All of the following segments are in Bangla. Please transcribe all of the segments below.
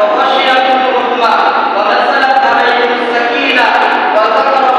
وغشيتهم الرحمة ونزلت عليهم السكينة وذكرهم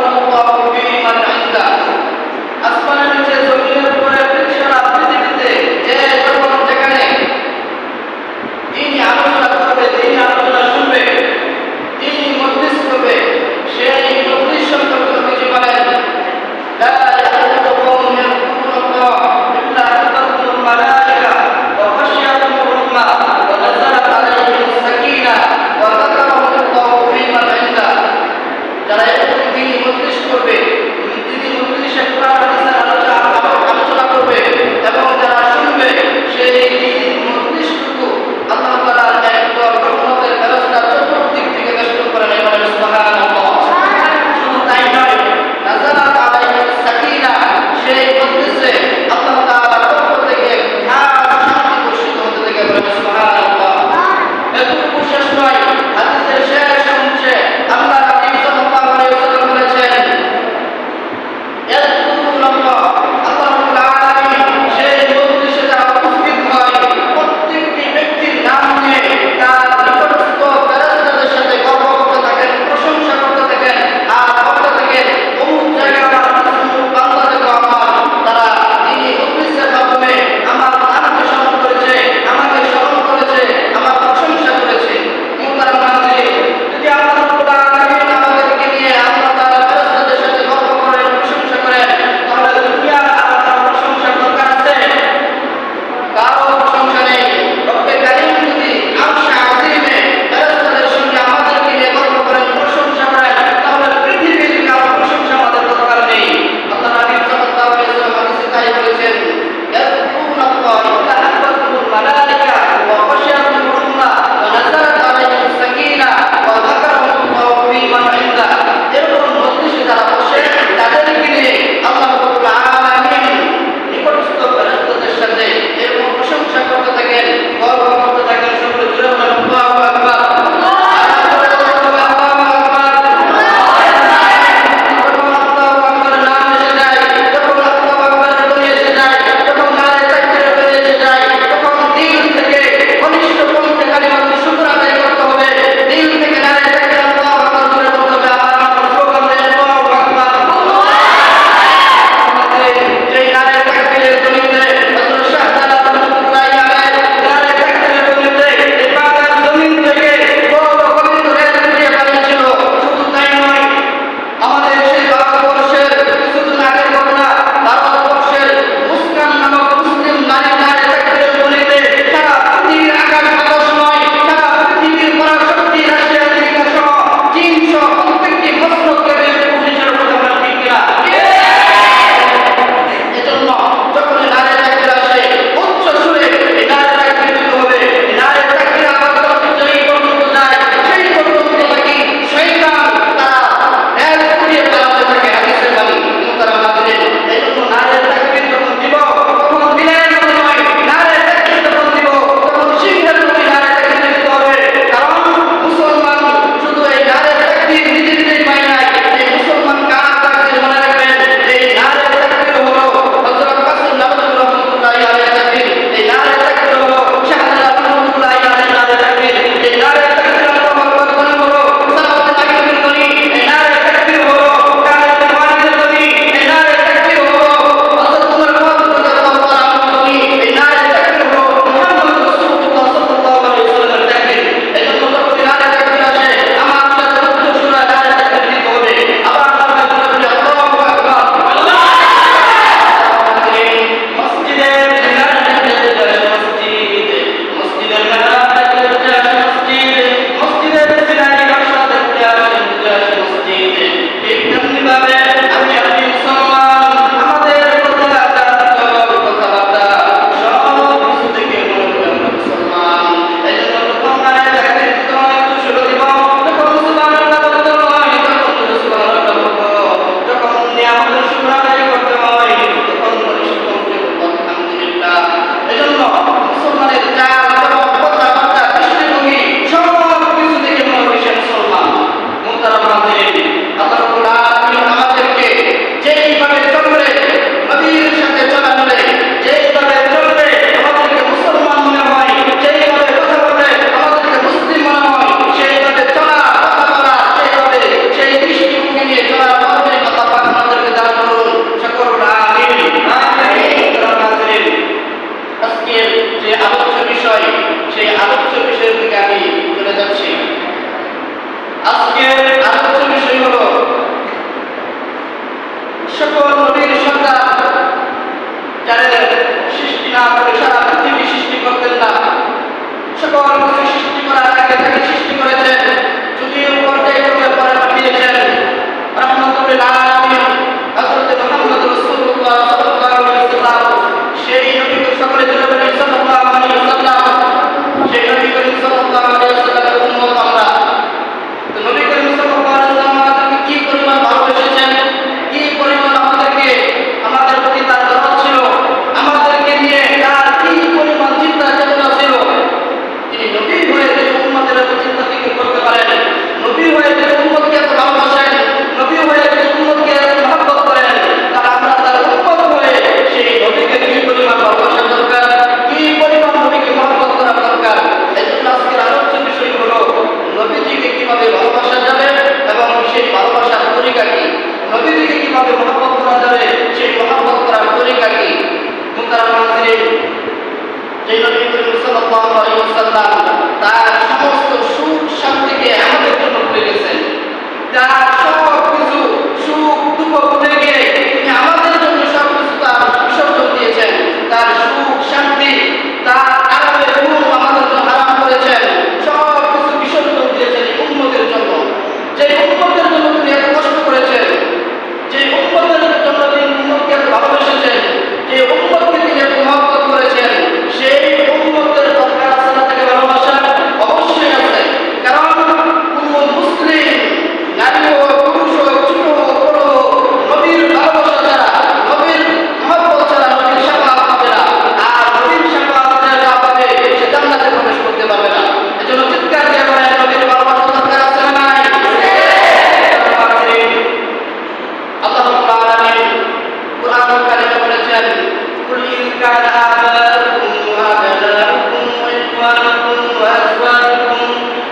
كان آباؤكم وأبناؤكم وإخوانكم وأزواجكم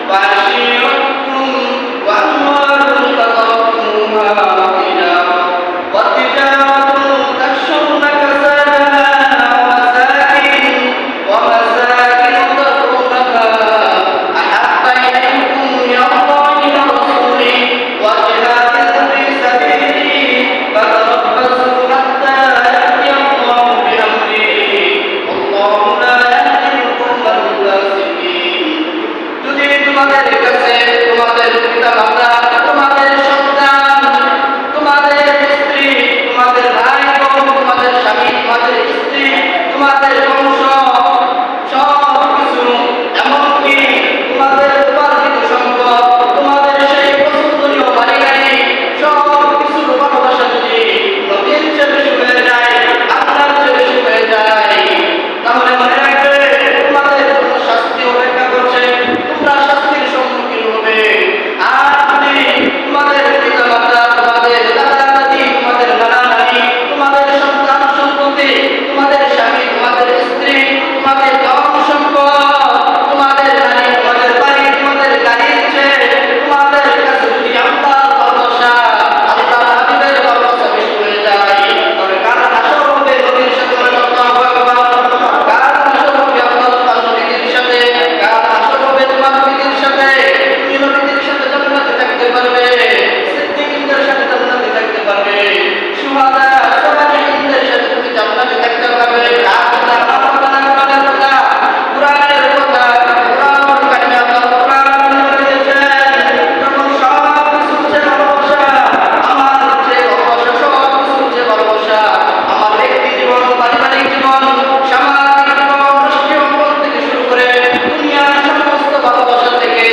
وعشيرتكم وأموال اقترفتموها وتجارة تخشون كسادها ومساكن ترضونها أحب إليكم من الله ورسوله وجهاد في سبيله فتربصوا حتى يأتي الله بأمره والله لا يهدي القوم الفاسقين যদি তোমাদের কাছে তোমাদের পিতামাতা তোমাদের সন্তান তোমাদের স্ত্রী তোমাদের ভাই বোন তোমাদের স্বামী তোমাদের স্ত্রী তোমাদের বংশ সবকিছু এমনকি তোমাদের উপার্জিত সম্পদ তোমাদের সেই পছন্দনীয় বাড়ি গাড়ি সবকিছুর ভালোবাসা যদি নবীর চেয়ে বেশি হয়ে যায় আল্লাহর চেয়ে বেশি হয়ে যায় তাহলে মনে রাখবে তোমাদের জন্য শাস্তি অপেক্ষা করছে তোমরা শাস্তির সম্মুখীন হবে আর যদি তোমাদের পিতামাতা তোমাদের দাদা দাদি তোমাদের নানা নানি তোমাদের সন্তান সন্ততি তোমাদের স্বামী তোমাদের স্ত্রী তোমাদের ধন সম্পদ তোমাদের নানি তোমাদের বাড়ি তোমাদের গাড়ির চেয়ে তোমাদের কাছে যদি আল্লাহর ভালোবাসা আল্লাহর হাবিবের ভালোবাসা বেশি হয়ে যায় তবে কার হাসর হবে নবীর সাথে আল্লাহু আকবার কার হাসর হবে আল্লাহর নবীর সাথে কার হাসর হবে তোমার নবীর সাথে তুমি নবীর সাথে জান্নাতে থাকতে পারবে সিদ্দিকীদের সাথে জান্নাতে থাকতে পারবে শুহাদা সালিহিনদের সাথে তুমি জান্নাতে থাকতে পারবে কোরআনের কথা কোরআনুল কারীমে আল্লাহ কোরআন বলেছেন যখন সব কিছু হচ্ছে ভালোবাসা আমার হচ্ছে ভালোবাসা সব কিছু হচ্ছে ভালোবাসা আমার ব্যক্তি জীবন পারিবারিক জীবন সামাজিক জীবন রাষ্ট্রীয় জীবন থেকে শুরু করে দুনিয়ার সমস্ত ভালোবাসা থেকে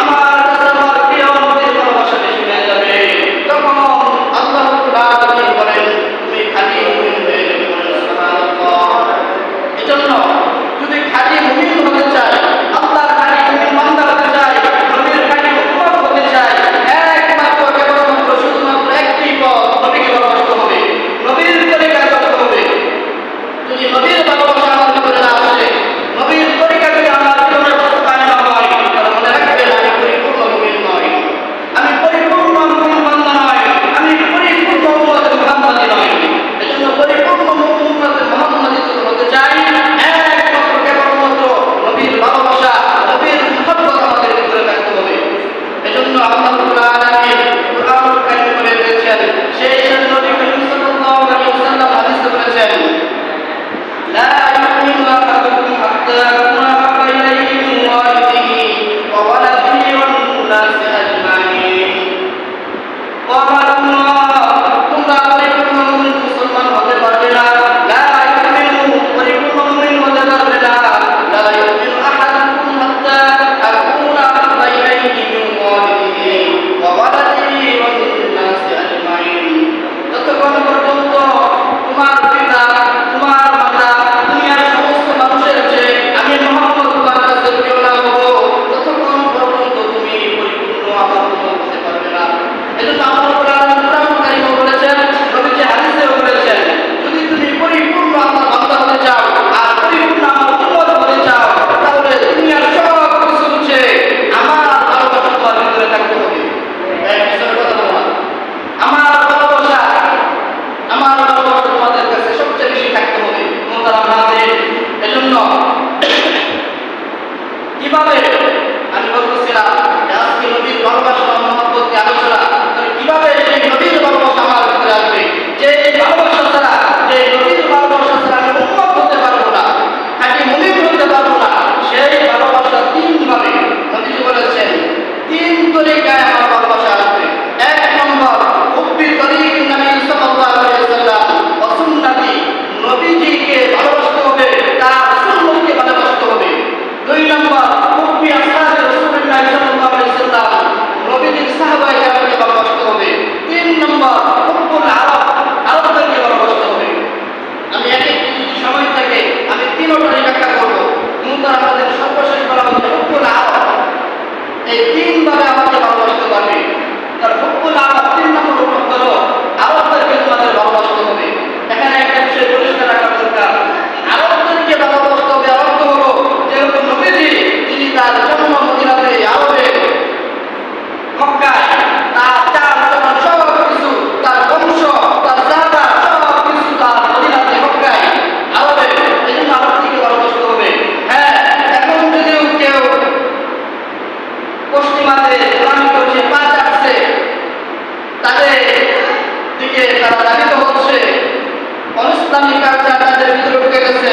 আমার কাছে আমার প্রিয় নবীর ভালোবাসা বেশি হয়ে যাবে তখন আল্লাহ রাব্বুল আলামিন বলেন তুমি খাঁটি মুমিন হয়ে যাবে বলেন সুবহানাল্লাহ এজন্য যদি খাঁটি মুমিন হতে চাই আল্লাহর খাঁটি মুমিন বান্দা হতে চাই নবীর খাঁটি উম্মত হতে চাই একমাত্র কেবলমাত্র শুধুমাত্র একটি পথ নবীকে ভালোবাসতে হবে নবীর তরিকায় চলতে হবে যদি নবীর ভালোবাসা আমার ভিতরে না আসে নবীর তরিকা যদি আমার জীবনে বাস্তবায়ন না হয় তাহলে মনে রাখবেন আমি পরিপূর্ণ মুমিন নই আমি পরিপূর্ণ মুমিন বান্দা নই আমি পরিপূর্ণ উম্মতে মুহাম্মাদি নই এজন্য পরিপূর্ণ উম্মতে মুহাম্মাদি যদি হতে চাই একমাত্র কেবলমাত্র নবীর ভালোবাসা নবীর মুহাব্বত আমাদের ভিতরে থাকতে হবে এজন্য আল্লাহ রাব্বুল আলামিন কোরআনুল কারীমে বলে দিয়েছেন সেই সাথে নবী করিম সাল্লাল্লাহু আলাইহি ওয়াসাল্লাম হাদিসে বলেছেন لا يؤمن أحدكم حتى أكون أحب إليه من والده وولده والناس أجمعين وقال الله তোমরা পরিপূর্ণ মুমিন মুসলমান হতে পারবে না لا يؤمن পরিপূর্ণ মুমিন হতে পারবে না لا يؤمن أحدكم حتى أكون أحب إليه من والده وولده والناس أجمعين যতক্ষণ পর্যন্ত তোমার পিতা তোমার মাতা দুনিয়ার সমস্ত মানুষের চেয়ে আমি মুহাম্মদ তোমার কাছে প্রিয় না হব ততক্ষণ পর্যন্ত তুমি পরিপূর্ণ আমার উম্মত হতে পারবে না এজন্য আল্লাহ কোরআনুল কারীমে বলেছেন নবীজি হাদিসেও বলেছেন যদি তুমি পরিপূর্ণ আমার বান্দা হতে চাও আর পরিপূর্ণ আমার উম্মত হতে চাও তাহলে দুনিয়ার সব কিছু হচ্ছে আমার ভালোবাসা তোমার ভিতরে থাকতে হবে পিছনের কথা বলবো না আমার ভালোবাসা তোমাদের কাছে সবচেয়ে বেশি থাকতে হবে মোহতারাম হাজির এজন্য কিভাবে আমি বলতেছিলাম আজকে নবীর ভালোবাসা মহব্বত নিয়ে আলোচনা কিভাবে সেই নবীর ভালোবাসা আমার ভিতরে আসবে যে ভালোবাসা ছাড়া যে নবীর ভালোবাসা ছাড়া আমি উম্মত হতে পারবো না খাঁটি মুমিন হতে পারবো না সেই ভালোবাসা তিনভাবে নবীজি বলেছেন তিন তরিকায় আমার ভালোবাসা আসবে এক নম্বর হুব্বি তরিক নবী সাল্লাল্লাহু আলাইহি ওয়াসাল্লাম ওয়া সুন্নতি নবীজিকে ভালোবাসতে হবে তার সুন্নতকে ভালোবাসতে হবে দুই নম্বর হুব্বি আসহাবে রাসূলুল্লাহ সাল্লাল্লাহু আলাইহি ওয়াসাল্লাম নবীজির সাহাবায়ে কেরামকে ভালোবাসতে হবে তিন নম্বর হুব্বুল আরবদেরকে ভালোবাসতে হবে আমি এক একটি যদি সময় থাকে আমি তিনটারই ব্যাখ্যা করব মুহতারাম আমাদের সর্বশেষ বলা হচ্ছে হুব্বুল আরব এই তিনভাবে আমাকে ভালোবাসতে পারবে তার হুব্বুল আরব তিন নম্বর হলো আরবদেরকে তোমাদের ভালোবাসতে হবে এখানে একটা বিষয় পরিষ্কার রাখা দরকার তারা দাবিত হচ্ছে, অনিসলামিক কালচার তাদের ভিতরে ঢুকে গেছে,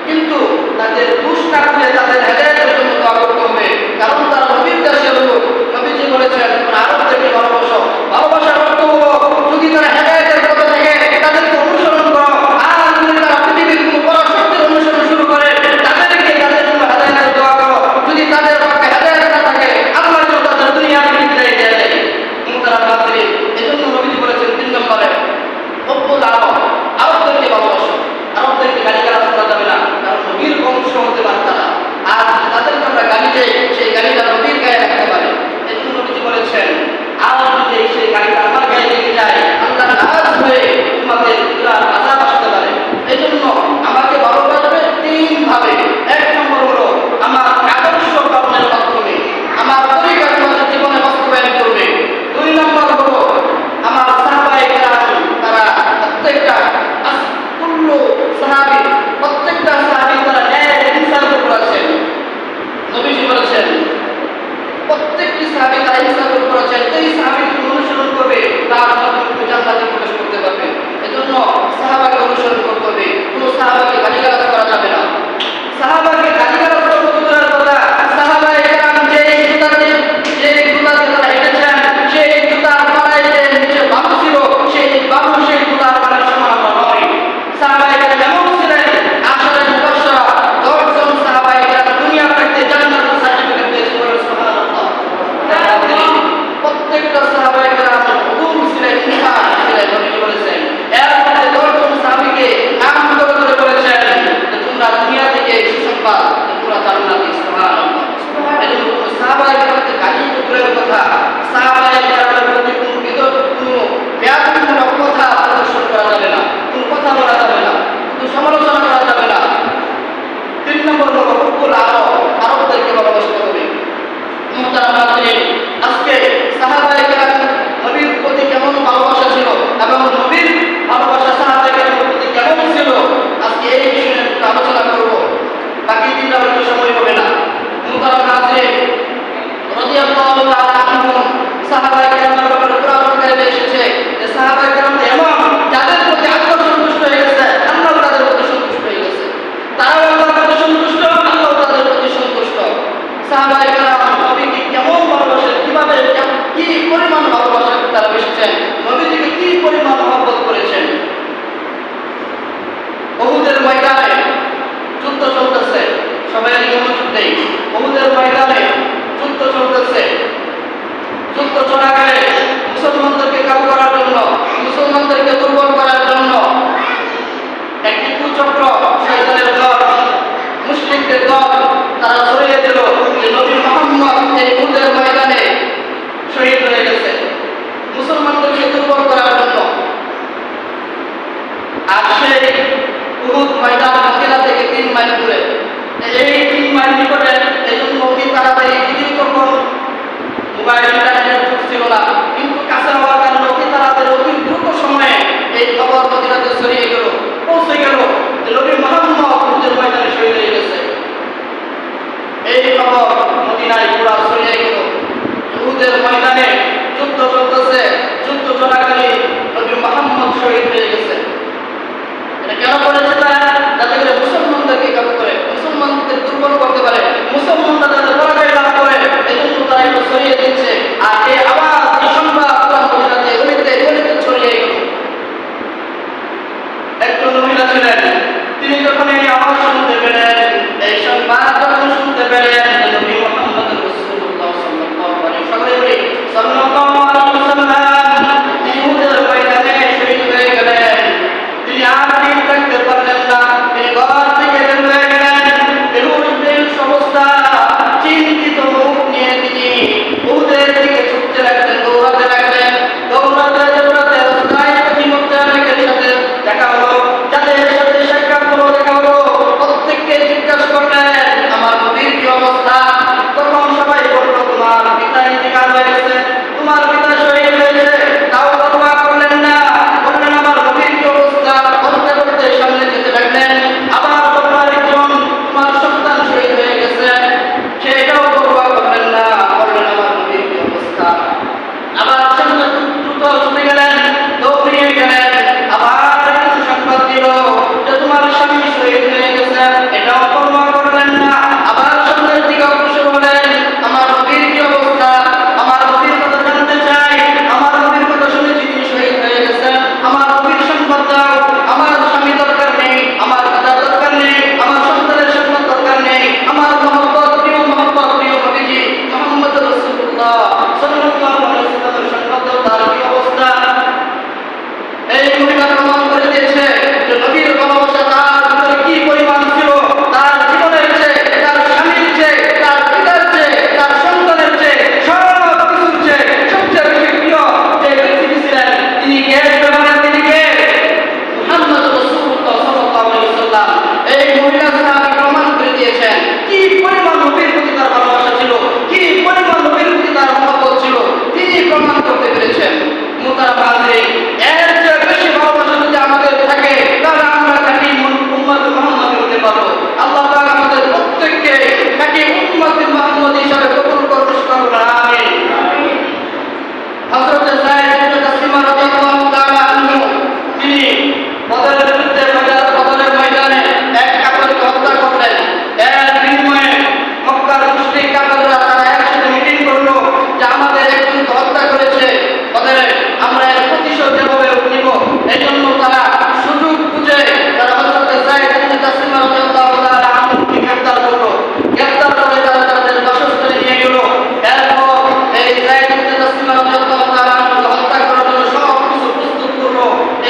কিন্তু তাদের দুষ না খুলে তাদের হেদায়েতের জন্য দোয়া করতে হবে, কারণ তারা নবীর দেশের লোক। নবীজি বলেছেন তোমরা আরবদেরকে ভালোবাসো। ভালোবাসার অর্থ হলো যদি তারা হেদায়েতের পথে থাকে তাদেরকে অনুসরণ করো, আর যদি তারা পৃথিবীর কোনো বড় শক্তির অনুসরণ শুরু করে তাদেরকে তাদের জন্য হেদায়েতের দোয়া করো। যদি তাদের পক্ষে হেদায়েত না থাকে আল্লাহ যেন তাদের দুনিয়া থেকে বিদায় দিয়ে দেয়। মুহতারাম হাজিরিন, এজন্য নবীজি বলেছেন 3 নম্বরে হব্বুল আরব, আরবদেরকে ভালোবাসো। আরবদেরকে গালিগালাজ করা যাবে না, কারণ নবীর বংশ হতে পারে তারা। আর তাদেরকে আমরা গালি দেই, সেই গালিটা নবীর গায়ে রাখতে পারে। এজন্য নবীজি বলেছেন আর যদি সেই গালিটা আমার গায়ে লেগে যায় আল্লাহ নারাজ হয়ে তোমাদের বিরাট আযাব আসতে পারে। এজন্য আমাকে ভালোবাসবে 3 ভাবে। 1 নম্বর হলো আমার আদর্শ পালনের মাধ্যমে, আমার তরিকা তোমাদের জীবনে বাস্তবায়ন করবে। 2 নম্বর হলো আমার সাহাবায়ে কেরাম, তারা প্রত্যেকটা কুল্লু সাহাবী, প্রত্যেকটা সাহাবী তারা ন্যায় ইনসাফের উপর আছেন। নবীজি বলেছেন প্রত্যেকটি সাহাবী তারা ইনসাফের উপর আছেন, এই সাহাবীকে অনুসরণ করবে তার মাধ্যমে তুমি জান্নাতে প্রবেশ করতে পারবে। এজন্য সাহাবাকে অনুসরণ করতে হবে, কোনো সাহাবাকে গালিগালাজ করা যাবে না। সাহাবাকে গালিগালাজ করা তো দূরের কথা, সাহাবায়ে কেরাম যে জুতাতে তারা হেঁটেছেন, সেই জুতার তলায় যে নিচে বালু ছিল, সেই বালু সেই জুতার তলায় সমান আমরা নয়। সাহাবায়ে কেরাম এমন ছিলেন, আশারে মুবাশশারা 10 জন সাহাবায়ে কেরাম দুনিয়া থাকতে জান্নাতের সার্টিফিকেট পেয়েছে, বলে সুবহানাল্লাহ। প্রত্যেকটা সাহাবায়ে কেরাম উদুম ছিলেন, ইনসান ছিলেন। নবীজি বলেছেন এর মধ্যে 10 জন সাহাবীকে নাম করে বলেছেন যে তোমরা দুনিয়া থেকে সুসংবাদ, তোমরা জান্নাতে। সুবহানাল্লাহ। এজন্য কোনো সাহাবায়ে কেরামকে গালি তো দূরের কথা, সাহাবায়ে কেরামের প্রতি কোনো বেয়াদবিমূলক কথা প্রদর্শন করা যাবে না, কোনো কথা বলা যাবে না, কোনো সমালোচনা করা যাবে না। 3 নম্বর হলো হুব্বুল আরব, আরবদেরকে ভালোবাসতে হবে। মুহতারাম হাজিরিন, আজকে সাহাবায়ে কেরাম নবীর প্রতি কেমন ভালোবাসা ছিল এবং নবীর ভালোবাসা সাহাবায়ে কেরামের প্রতি কেমন ছিল, আজকে এই বিষয়ে একটু আলোচনা করব। বাকি দিনটা হয়তো সময় হবে না। মুহতারাম হাজিরিন, রাদিয়াল্লাহু তাআলা আনহুম, সাহাবায়ে কেরামের ব্যাপারে কোরআন কারিমে এসেছে যে সাহাবায়ে কেরাম এমন যাদের প্রতি আল্লাহ সন্তুষ্ট হয়ে গেছে, আল্লাহ তাদের প্রতি সন্তুষ্ট হয়ে গেছে, তারাও আল্লাহর প্রতি সন্তুষ্ট, আল্লাহ তাদের প্রতি সন্তুষ্ট। সাহাবায়ে কেরাম নবীকে কেমন ভালোবাসেন, কিভাবে কি পরিমাণ ভালোবাসেন তারা বেশিছেন, নবীজিকে কি পরিমাণ মহব্বত করেছেন। উহুদের ময়দানে যুদ্ধ চলতেছে, সবাই মনোযোগ দেই। উহুদের ময়দানে যুদ্ধ চলতেছে, যুদ্ধ চলাকালে মুসলমানদেরকে কাবু করার জন্য, মুসলমানদেরকে দুর্বল করার জন্য একটি কুচক্র, শয়তানের দল, মুশরিকদের দল, তারা ছড়িয়ে দিল যে নবী মুহাম্মদ এই উহুদের ময়দানে শহীদ হয়ে গেছে, মুসলমানদেরকে দুর্বল করার জন্য। আর সেই উহুদ ময়দান মদিনা থেকে 3 মাইল দূরে, এই 3 মাইল নিকটে। এই জন্য অতি তাড়াতাড়ি পৃথিবী তখন মোবাইল ইন্টারনেটের যুগ ছিল না, কিন্তু কাছে হওয়ার কারণে অতি তাড়াতাড়ি অতি দ্রুত সময়ে এই খবর মদিনাতে ছড়িয়ে গেল, পৌঁছে গেল যে নবী মুহাম্মদ উহুদের ময়দানে শহীদ হয়ে গেছে। এই খবর মদিনায় পুরা ছড়িয়ে গেল। উহুদের ময়দানে যুদ্ধ চলতেছে, যুদ্ধ চলাকালীন নবী মুহাম্মদ শহীদ হয়ে গেছে। এটা কেন করেছে তারা? যাতে করে মুসলমানদেরকে কাবু করে, মুসলমানদের দুর্বল করতে পারে, মুসলমানরা যাতে পরাজয় লাভ করে, এজন্য তারা এটা ছড়িয়ে দিচ্ছে। আর এই আওয়াজ, এই সংবাদ পুরা মদিনাতে গলিতে গলিতে ছড়িয়ে গেল। একজন মহিলা ছিলেন, তিনি যখন এই আওয়াজ শুনতে পেলেন, এই সংবাদ যখন শুনতে পেলেন নবী মুহাম্মদ রাসূলুল্লাহ সাল্লাল্লাহু আলাইহি ওয়াসাল্লাম তিনি উহুদের ময়দানে শহীদ হয়ে গেলেন। তিনি আর ঠিক থাকতে পারলেন না, তিনি ঘর থেকে বের হয়ে গেলেন। বেহুশ অবস্থা, চিন্তিত মুখ নিয়ে তিনি উহুদের দিকে ছুটতে লাগলেন, দৌড়াতে লাগলেন। দৌড়াতে রাস্তায় পথিমধ্যে অনেকের সাথে দেখা হলো, যাদের সাথে সাক্ষাৎ হলো, দেখা হলো, প্রত্যেককে জিজ্ঞাসা করলেন আমার নবীর কি অবস্থা,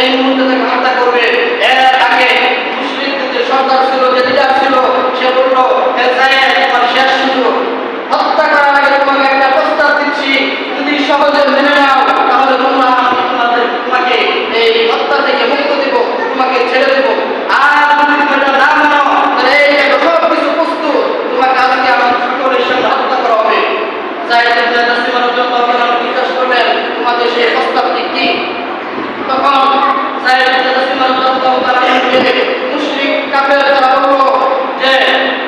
এই মুহূর্তে তাকে হত্যা করবে। এর আগে মুশরিকদের যে সর্দার ছিল, যে লিডার ছিল, সে বলল, হে যায়েদ, তোমার শেষ সুযোগ, হত্যা করার আগে তোমাকে একটা প্রস্তাব দিচ্ছি, যদি সহজে মেনে নাও তাহলে তোমাকে এই হত্যা থেকে মুক্ত দেব, তোমাকে ছেড়ে দেব। আর যদি তুমি এটা না মানো তাহলে এই দেখো সব কিছু প্রস্তুত, তোমাকে আজকে আমার সকলের সামনে হত্যা করা হবে। যায়েদ ইবনে তাসলিম রাদিয়াল্লাহু তাআলা জিজ্ঞাসা করলেন, তোমাদের সেই প্রস্তাবটি কি? তখন যায়েদ ইবনে তাসলিম রাদিয়াল্লাহু তাআলা মুশরিক কাফের তারা বলল যে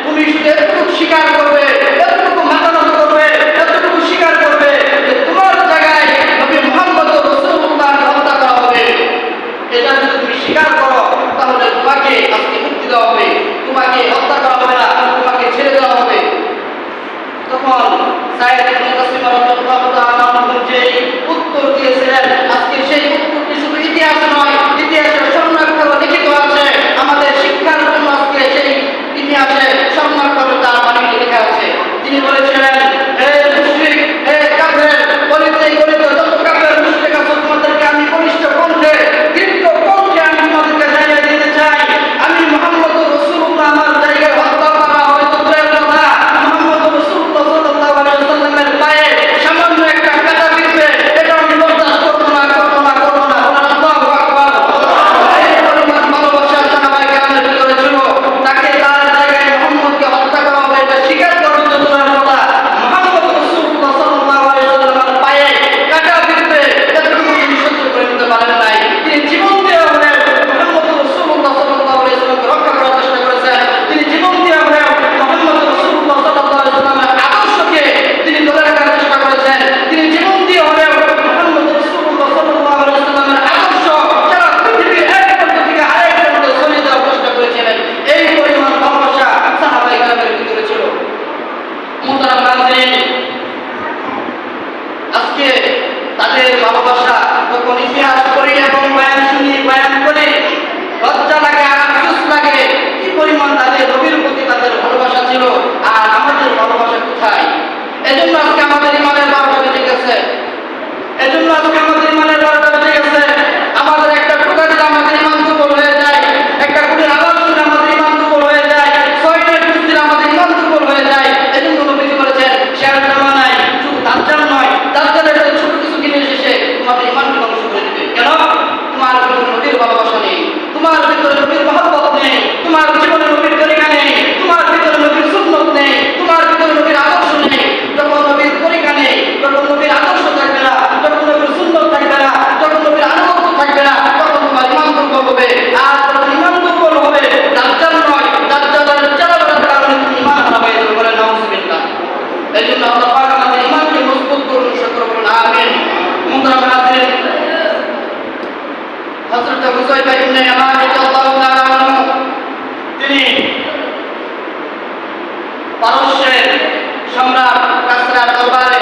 তুমি শুধু এতটুকু স্বীকার করবে, এতটুকু মাথা নত করবে, এতটুকু স্বীকার করবে যে তোমার জায়গায় নবী মুহাম্মদ রাসূলুল্লাহকে হত্যা করা হবে। এটা যদি তুমি স্বীকার করো তাহলে তোমাকে আজকে মুক্তি দেওয়া হবে, তোমাকে হত্যা করা হবে না, তোমাকে ছেড়ে দেওয়া হবে। তখন যায়েদ ইবনে তাসলিম রাদিয়াল্লাহু তাআলা যে উত্তর দিয়েছিলেন, আজকে সেই উত্তরটি শুধু ইতিহাস নয়, ইতিহাসে সংরক্ষিত লিখিত আছে। আমাদের শিক্ষার জন্য আজকে সেই ইতিহাসে সংরক্ষিত তার বাণী লেখা আছে। তিনি বলেছিলেন, হে মুশরিক, হে কাফের, বলিতে গলিতে যত কাফের মুশরিক আছে তোমাদেরকে আমি বলিষ্ঠ কণ্ঠে, দীর্ঘ কণ্ঠে আমি তোমাদেরকে জানিয়ে দিতে চাই, আমি মুহাম্মদ রাসূলুল্লাহ আমার জায়গায় হত্যা করা হবে তো দূরের কথা, মুহাম্মদ রাসূলুল্লাহ সাল্লাল্লাহু আলাইহি ওয়াসাল্লামের পায়ে সামান্য একটা কাঁটা বিঁধবে, এটা আমি বরদাস্ত করব না, করব না, করব না। আল্লাহু আকবার। এই পরিমাণ ভালোবাসা সাহাবায়ে কেরামের ভিতরে ছিল, তাকে তার জায়গায় মুহাম্মদকে হত্যা করা হবে এটা স্বীকার করবে তো দূরের কথা, মুহাম্মদ রাসূলুল্লাহ সাল্লাল্লাহু আলাইহি ওয়াসাল্লামের পায়ে কাঁটা বিঁধবে এতটুকু তিনি সহ্য করে নিতে পারেন নাই। তিনি জীবন দিয়ে হলেও মুহাম্মদ রাসূলুল্লাহ সাল্লাল্লাহু আলাইহি ওয়াসাল্লামকে রক্ষা করার চেষ্টা করেছেন। তিনি জীবন দিয়ে হলেও মুহাম্মদ রাসূলুল্লাহ সাল্লাল্লাহু আলাইহি ওয়াসাল্লামের আদর্শকে তিনি ধরে রাখার চেষ্টা করেছেন। তিনি জীবন দিয়ে হলেও মুহাম্মদ রাসূলুল্লাহ সাল্লাল্লাহু আলাইহি ওয়াসাল্লামের আদর্শ সারা পৃথিবীর এক প্রান্ত থেকে আরেক প্রান্তে ছড়িয়ে দেওয়ার চেষ্টা করেছিলেন। এই পরিমাণ ভালোবাসা সাহাবায়ে কেরামের ভিতরে ছিল। মুহতারাম নাযরিন, আজকে তাদের ভালোবাসা যখন ইতিহাস করি এবং বয়ান শুনি, বয়ান করি, লজ্জা লাগে, আফসোস লাগে, কি পরিমাণ তাদের নবীর প্রতি তাদের ভালোবাসা ছিল, আর আমাদের ভালোবাসা কোথায়? এজন্য আজকে আমাদের ইমানের বারোটা বেজে গেছে, এজন্য আজকে আমাদের ইমানের বারোটা বেজে গেছে। আমাদের একটা টোকা দিলে আমাদের ইমান দুর্বল হয়ে যায়, একটা গুলির আওয়াজ শুনে আমাদের ইমান দুর্বল হয়ে যায়, ছয়টার ঘুষ দিলে আমাদের ইমান দুর্বল হয়ে যায়। এজন্য নবীজি বলেছেন, শেয়ার জামানায় শুধু দাজ্জাল নয়, দাজ্জালের ছোট কিছু জিনিস এসে তোমাদের ইমানকে ধ্বংস করে দিবে। কেন? তোমার ভিতরে নবীর ভালোবাসা নেই, তোমার ভিতরে নবীর মহব্বত নেই, তোমার জীবনে নবীর তরিকা নেই, তোমার ভিতরে নবীর সুন্নত নেই, তোমার ভিতরে নবীর আদর্শ নেই। যখন নবীর তরিকা নেই, যখন নবীর আদর্শ থাকবে না, যখন নবীর সুন্নত থাকবে না, যখন নবীর আনুগত্য থাকবে না, তখন তোমার ইমান দুর্বল হবে। আর যখন ইমান দুর্বল হবে, দাজ্জাল নয়, দাজ্জালের চালাবার কারণে তুমি ইমান হারাবে। বলেন নাউজুবিল্লাহ। এই জন্য আল্লাহ পাক আমাদের ইমানকে মজবুত করুন, সকলে বলুন আমিন। মুহতারাম নাযরিন, হযরত হুযায়ফা ইবনে ইয়ামান রাদিয়াল্লাহু তাআলা আনহু তিনি পারস্যের সম্রাট কাসরার দরবারে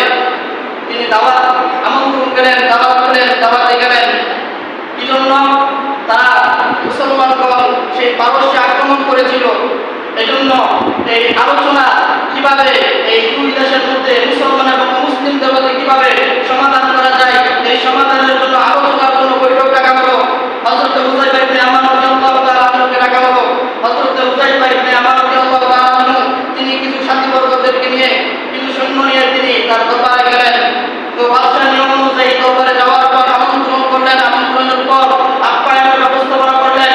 তিনি দাওয়াত আমন্ত্রণ করেন, দাওয়াত করেন, দাওয়াতে গেলেন। কি জন্য? তারা মুসলমানগণ সেই পারস্যে আক্রমণ করেছিল। এজন্য এই আলোচনা কিভাবে এই দুই দেশের মধ্যে মুসলমান এবং মুসলিমদের মধ্যে কিভাবে সমাধান করা যায়, এই সমাধানের জন্য আলোচনার জন্য বৈঠক ডাকা হলো। হযরত হুযায়ফা ইবনে ইয়ামান রাদিয়াল্লাহু তাআলা আনহুকে ডাকা হলো। হযরত হুযায়ফা ইবনে ইয়ামান রাদিয়াল্লাহু তাআলা আনহু তিনি কিছু সাথীবর্গদেরকে নিয়ে, কিছু সৈন্য নিয়ে তিনি তার দরবারে গেলেন। তো বাদশাহ নিয়ম অনুযায়ী দরবারে যাওয়ার পর আমন্ত্রণ করলেন, আমন্ত্রণের পর আপ্যায়নের ব্যবস্থাপনা করলেন।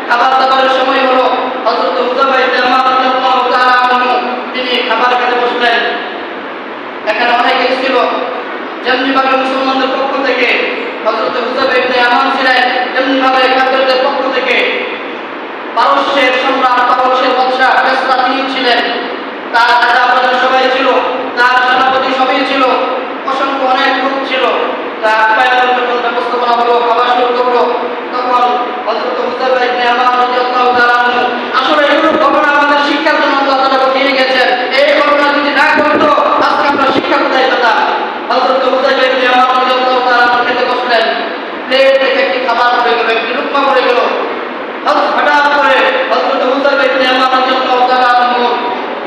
খাবার দাবারের সময় হলো। হযরত হুযায়ফা ইবনে ইয়ামান রাদিয়াল্লাহু তাআলা আনহু তিনি খাবার খেতে বসলেন। এখানে অনেকেই ছিল, যেমনিভাবে মুসলমানদের পক্ষ থেকে হযরত হুযায়ফা ইবনে ইয়ামান ছিলেন, যেমনিভাবে কাফেরদের পক্ষ থেকে পারস্যের সম্রাট, পারস্যের বাদশাহ কাসরা তিনি ছিলেন। তার নেতা সবাই ছিল, তার সেনাপতি সবাই ছিল, অসংখ্য অনেক লোক ছিল। তার আপ্যায়নের যখন ব্যবস্থাপনা হলো, খাবার শুরু করলো, তখন হযরত হুযায়ফা ইবনে ইয়ামান রাদিয়াল্লাহু তাআলা আনহু, আসলে এগুলো ঘটনা আমাদের শিক্ষার জন্য আল্লাহ তাআলা পাঠিয়ে গেছেন। এই ঘটনা যদি না ঘটতো আজকে আমরা শিক্ষা কোথায় পেতাম? হযরত হুযায়ফা ইবনে ইয়ামান রাদিয়াল্লাহু তাআলা আনহু খেতে বসলেন। প্লেট থেকে একটি খাবার পড়ে গেল, একটি লুকমা পড়ে গেল। হঠাৎ করে হযরত হুযায়ফা ইবনে ইয়ামান রাদিয়াল্লাহু তাআলা আনহু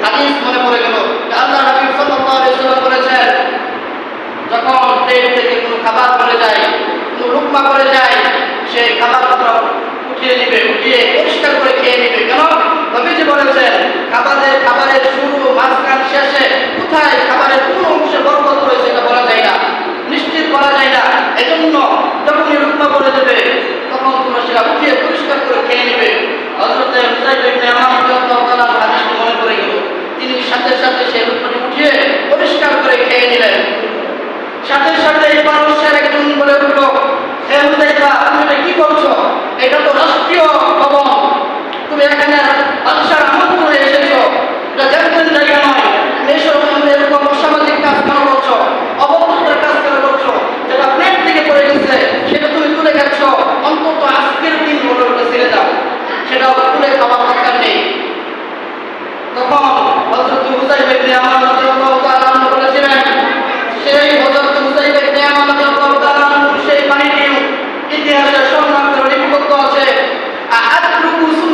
হাদিস মনে পড়ে গেল। আল্লাহর নবী সাল্লাল্লাহু আলাইহি ওয়াসাল্লাম বলেছেন, যখন প্লেট থেকে কোনো খাবার পড়ে যায়, কোনো লুকমা পড়ে যায়, সেই খাবার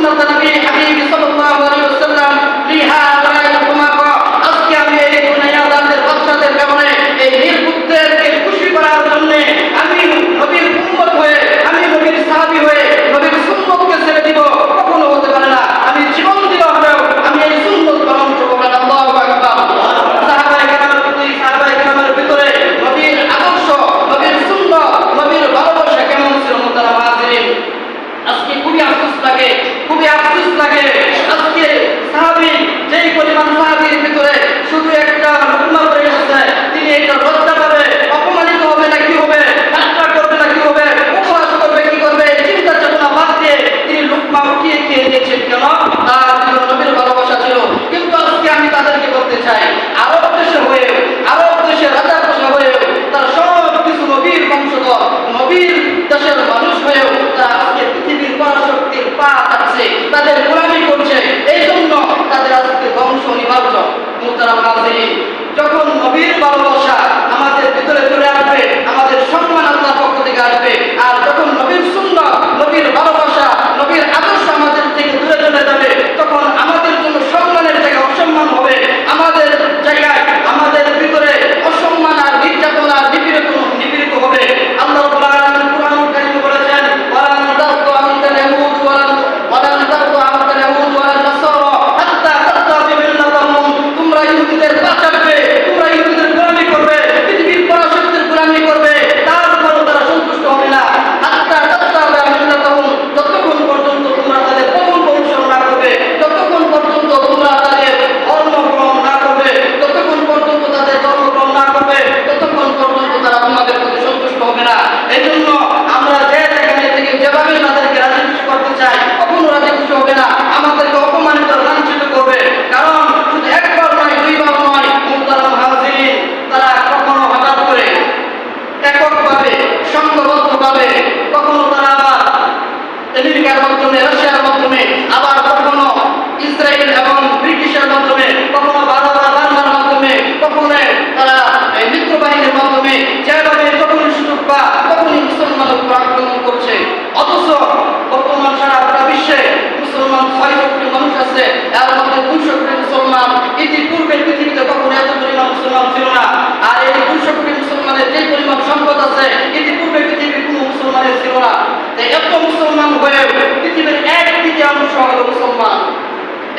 সুন্নাত নবী হাবিব সাল্লাল্লাহু আলাইহি ওয়াসাল্লাম লিহাযা ইয়াকুমাকা আজকে আমি এই দুনিয়াদারদের বাচ্চাদের কারণে এই নির্বুদ্ধদেরকে খুশি করার জন্য আমি নবীর উম্মত হয়ে আমি নবীর সাহাবী হয়ে নবীর সুন্নতকে ছেড়ে দিব কখনো হতে পারে না। আমি জীবন দিলে হলেও আমি এই সুন্নত পালন করব। আল্লাহু আকবার। সাহাবায়ে কেরামের ভিতরে নবীর আদর্শ, নবীর সুন্নাত, নবীর ভালোবাসা কেমন ছিল মুহতারাম হাজিরিন। আজকে খুবই আফসোস লাগে আজকে সাহাবী যেই পরিমাণ সাহাবীর ভিতরে শুধু একটা লুকমা পড়ে গেছে, তিনি এটা লজ্জা পাবে, অপমানিত হবে না কি হবে, ঠাট্টা করবে না কি হবে, উপহাস করবে কি করবে, চিন্তা চেতনা বাদ দিয়ে তিনি লুকমা উঠিয়ে খেয়ে দিয়েছেন। কেন? তার ভিতরে নবীর ভালোবাসা ছিল। কিন্তু আজকে আমি তাদেরকে বলতে চাই, আরব দেশে হয়েও, আরব দেশের রাজা প্রজা হয়েও তারা সব কিছু নবীর বংশধর, নবীর দেশের মানুষ হয়েও তারা আজকে পৃথিবীর পরাশক্তির পা আছে, তাদের গোলামি করছে। এই জন্য তাদের আজকে ধ্বংস অনিবার্য। মুহতারাম হাজিরিন, যখন নবীর ভালোবাসা আমাদের ভিতরে চলে আসবে, আমাদের সম্মান আল্লাহর পক্ষ থেকে আসবে। আর যখন নবীর সুন্নাত, নবীর ভালোবাসা, নবীর আদর্শ আমাদের থেকে দূরে চলে যাবে, তখন আমাদের জন্য সম্মানের জায়গায় অসম্মান হবে, আমাদের জায়গায় আমাদের ভিতরে অসম্মান আর নির্যাতন আর নিপীড়িত হবে। আল্লাহ রাব্বুল আলামিন কুরআনুল কারীমে বলেছেন, ওয়ালান তারদু আনকাল ইয়াহুদ ওয়ালান তারদু আনকাল ইয়াহুদ ওয়ালান নাসারা হাত্তা তাত্তাবি মিল্লাতাহুম। তোমরা ইহুদিদের পা চাটবে, তোমরা ইহুদিদের গোলামি করবে, পৃথিবীর পরাশক্তির গোলামি করবে, তারপরও তারা সন্তুষ্ট হবে না। হাত্তা তাত্তাবি মিল্লাতাহুম, যতক্ষণ পর্যন্ত তোমরা তাদের পথ অনুসরণ না করবে, যতক্ষণ পর্যন্ত তোমরা তাদের ধর্ম গ্রহণ না করবে, যতক্ষণ পর্যন্ত তাদের ধর্ম গ্রহণ না করবে, ততক্ষণ পর্যন্ত তারা তোমাদের প্রতি সন্তুষ্ট হবে না। এই জন্য আমরা যেখানে থেকে যেভাবে তাদেরকে রাজি খুশি করতে চাই, কখনো রাজি খুশি হবে না, আমাদেরকে অপমানিত লাঞ্ছিত করবে। কারণ শুধু একবার নয়, দুইবার নয় মুহতারাম হাজিরিন, তারা কখনো হঠাৎ করে এককভাবে সংঘবদ্ধভাবে, কখনো তারা আবার আমেরিকার মাধ্যমে, রাশিয়ার মাধ্যমে, আবার কখনো ইসরায়েল এবং ব্রিটিশের মাধ্যমে, কখনো বারবার মাধ্যমে, কখনো তারা মিত্রবাহিনীর মাধ্যমে যেভাবে যখনই সুযোগ পা তখনই মুসলমানের উপর আক্রমণ করছে। অথচ বর্তমান সারা বিশ্বে মুসলমান 6 কোটি মানুষ আছে, এর মধ্যে 200 কোটি মুসলমান। ইতিপূর্বে পৃথিবীতে কখনো এত পরিমাণ মুসলমান ছিল না। আর এই 200 কোটি মুসলমানের যে পরিমাণ সম্পদ আছে, ইতিপূর্বে পৃথিবীর কোনো মুসলমানের ছিল না। এত মুসলমান হয়ে পৃথিবীর 1/3 হলো মুসলমান।